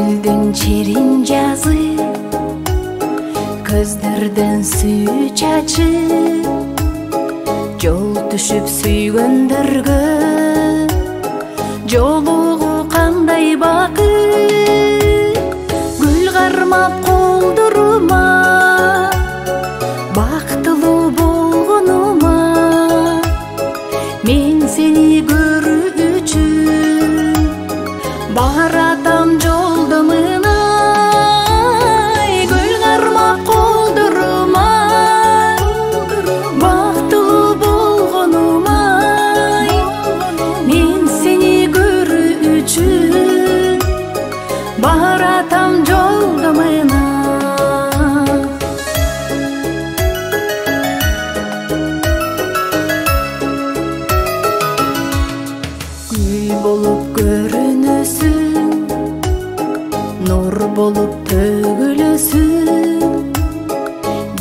Gülдүн черин жазы, көздөрдөн сүй чачып, жол түшүп сүйгөндөргө жолугуу кандай бакыт. Гүл кармап колдорума, бактылуу болгонума, мен сени көрүү үчүн баратам жолдомуна. Гүл кармап колдорума, бактылуу болгонума, мен сени көрүү үчүн баратам жолдомуна. Гүл болуп көрүнөсүң, нур болуп төгүлөсүң,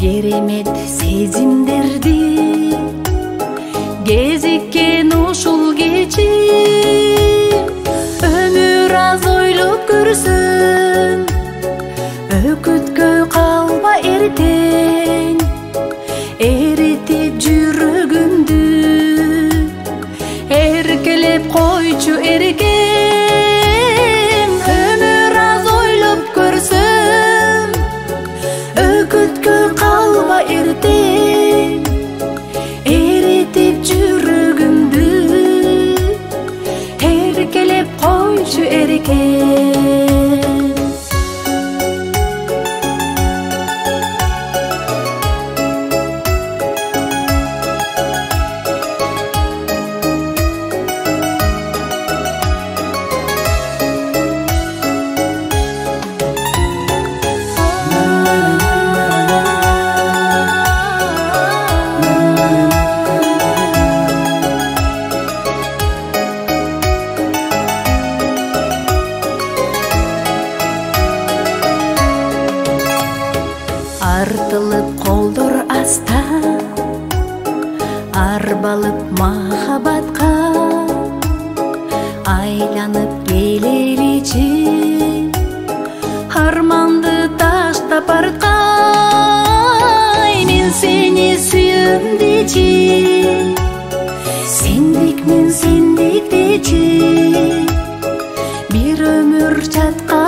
керемет сезимдерди кезиккен ушул кечим. Өмүр аз ойлоп көрсөң, өкүткө калба эртең, эритип жүрөгүмдү эркелеп койчу эркем. Өмүр аз ойлоп көрсөм, өкүткө калба эртең, эритип жүрөгүмдү эркелеп койчу эркем. Артылып колдор аста, арбалып махабатка, айланып келеличи, арманды таштап арткай. Мен сени сүйөм дечи, сендикмин сендик дечи, бир өмүр жатка